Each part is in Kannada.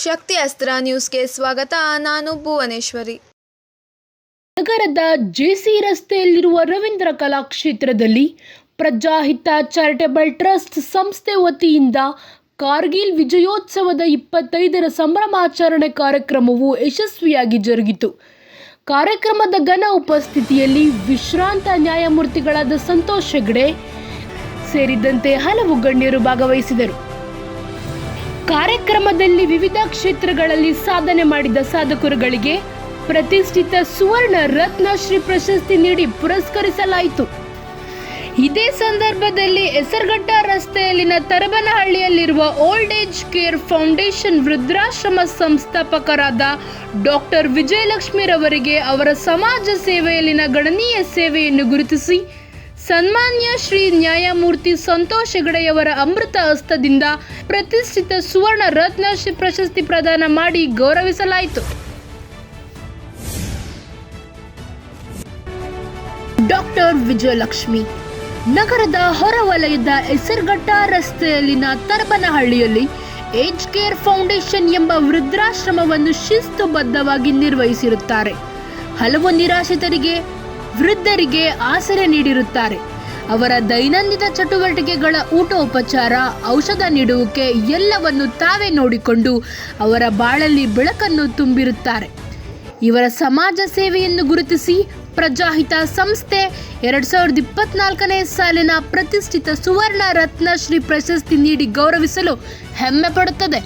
ಶಕ್ತಿ ಅಸ್ತ್ರ ನ್ಯೂಸ್ಗೆ ಸ್ವಾಗತ. ನಾನು ಭುವನೇಶ್ವರಿ. ನಗರದ ಜೆಸಿ ರಸ್ತೆಯಲ್ಲಿರುವ ರವೀಂದ್ರ ಕಲಾಕ್ಷೇತ್ರದಲ್ಲಿ ಪ್ರಜಾಹಿತ ಚಾರಿಟೇಬಲ್ ಟ್ರಸ್ಟ್ ಸಂಸ್ಥೆ ವತಿಯಿಂದ ಕಾರ್ಗಿಲ್ ವಿಜಯೋತ್ಸವದ 25ರ ಸಂಭ್ರಮಾಚರಣೆ ಕಾರ್ಯಕ್ರಮವು ಯಶಸ್ವಿಯಾಗಿ ಜರುಗಿತು. ಕಾರ್ಯಕ್ರಮದ ಘನ ಉಪಸ್ಥಿತಿಯಲ್ಲಿ ವಿಶ್ರಾಂತ ನ್ಯಾಯಮೂರ್ತಿಗಳಾದ ಸಂತೋಷ್ ಹೆಗ್ಡೆ ಸೇರಿದಂತೆ ಹಲವು ಗಣ್ಯರು ಭಾಗವಹಿಸಿದರು. ಕಾರ್ಯಕ್ರಮದಲ್ಲಿ ವಿವಿಧ ಕ್ಷೇತ್ರಗಳಲ್ಲಿ ಸಾಧನೆ ಮಾಡಿದ ಸಾಧಕರುಗಳಿಗೆ ಪ್ರತಿಷ್ಠಿತ ಸುವರ್ಣ ರತ್ನ ಶ್ರೀ ಪ್ರಶಸ್ತಿ ನೀಡಿ ಪುರಸ್ಕರಿಸಲಾಯಿತು. ಇದೇ ಸಂದರ್ಭದಲ್ಲಿ ಹೆಸರಘಟ್ಟ ರಸ್ತೆಯಲ್ಲಿನ ತರಬನಹಳ್ಳಿಯಲ್ಲಿರುವ ಓಲ್ಡ್ ಏಜ್ ಕೇರ್ ಫೌಂಡೇಶನ್ ವೃದ್ಧಾಶ್ರಮ ಸಂಸ್ಥಾಪಕರಾದ ಡಾಕ್ಟರ್ ವಿಜಯಲಕ್ಷ್ಮಿರವರಿಗೆ ಅವರ ಸಮಾಜ ಸೇವೆಯಲ್ಲಿನ ಗಣನೀಯ ಸೇವೆಯನ್ನು ಗುರುತಿಸಿ ಸನ್ಮಾನ್ಯ ಶ್ರೀ ನ್ಯಾಯಮೂರ್ತಿ ಸಂತೋಷ್ ಹೆಗಡೆಯವರ ಅಮೃತ ಹಸ್ತದಿಂದ ಪ್ರತಿಷ್ಠಿತ ಸುವರ್ಣ ರತ್ನ ಶ್ರೀ ಪ್ರಶಸ್ತಿ ಪ್ರದಾನ ಮಾಡಿ ಗೌರವಿಸಲಾಯಿತು. ಡಾಕ್ಟರ್ ವಿಜಯಲಕ್ಷ್ಮಿ ನಗರದ ಹೊರವಲಯದ ಹೆಸರಘಟ್ಟ ರಸ್ತೆಯಲ್ಲಿನ ತರಬನಹಳ್ಳಿಯಲ್ಲಿ ಏಜ್ ಕೇರ್ ಫೌಂಡೇಶನ್ ಎಂಬ ವೃದ್ಧಾಶ್ರಮವನ್ನು ಶಿಸ್ತುಬದ್ಧವಾಗಿ ನಿರ್ವಹಿಸಿರುತ್ತಾರೆ. ಹಲವು ನಿರಾಶ್ರಿತರಿಗೆ ವೃದ್ಧರಿಗೆ ಆಸರೆ ನೀಡಿರುತ್ತಾರೆ. ಅವರ ದೈನಂದಿನ ಚಟುವಟಿಕೆಗಳ ಊಟೋಪಚಾರ, ಔಷಧ ನೀಡುವಿಕೆ ಎಲ್ಲವನ್ನು ತಾವೇ ನೋಡಿಕೊಂಡು ಅವರ ಬಾಳಲ್ಲಿ ಬೆಳಕನ್ನು ತುಂಬಿರುತ್ತಾರೆ. ಇವರ ಸಮಾಜ ಸೇವೆಯನ್ನು ಗುರುತಿಸಿ ಪ್ರಜಾಹಿತ ಸಂಸ್ಥೆ 2024ನೇ ಸಾಲಿನ ಪ್ರತಿಷ್ಠಿತ ಸುವರ್ಣ ರತ್ನ ಶ್ರೀ ಪ್ರಶಸ್ತಿ ನೀಡಿ ಗೌರವಿಸಲು ಹೆಮ್ಮೆ ಪಡುತ್ತದೆ.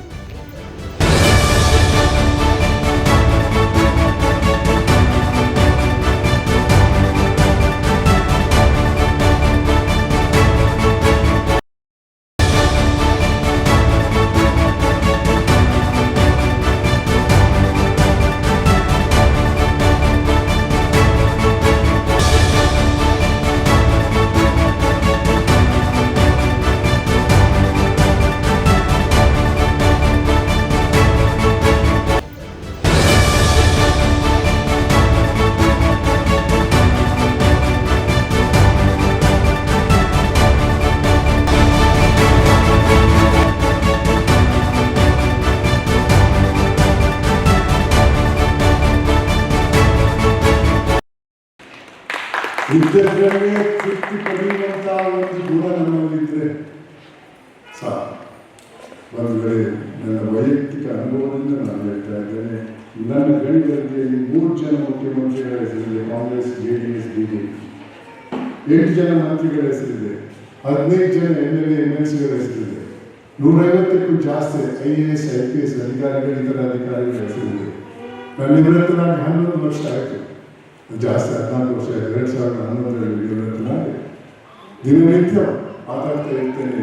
ಇದ್ದದ್ರಲ್ಲಿ ತೃಪ್ತಿ ಪಡೆಯುವಂಥ ಒಂದು ಗುಣ ನಮ್ಮಲ್ಲಿದ್ದರೆ ಸಾಕು. ಒಂದು ವೇಳೆ ನನ್ನ ವೈಯಕ್ತಿಕ ಅನುಭವದಿಂದ ನಾನು ಹೇಳ್ತಾ ಇದ್ದೇನೆ, ನನ್ನ ಗಣಿಗಳಲ್ಲಿ 3 ಜನ ಮುಖ್ಯಮಂತ್ರಿಗಳ ಹೆಸರಿದೆ. ಕಾಂಗ್ರೆಸ್, JDS, BJP 8 ಜನ ಮಂತ್ರಿಗಳ ಹೆಸರಿದೆ, 15 ಜನ MLA, MLCಗಳ ಹೆಸರಿದೆ, 150ಕ್ಕೂ ಜಾಸ್ತಿ IAS, IPS ಅಧಿಕಾರಿಗಳು, ಇತರ ಅಧಿಕಾರಿಗಳ ಹೆಸರಿದೆ. ನನ್ನ ನಿವೃತ್ತನಾಗಿ 11 ವರ್ಷ ಆಯಿತು. ಜಾಸ್ತಿ 14 ವರ್ಷ ಆಯಿತು. 2011ರಲ್ಲಿ ನಿವೃತ್ತನಾಗಿ ದಿನನಿತ್ಯ ಮಾತಾಡ್ತಾ ಇರ್ತೇನೆ.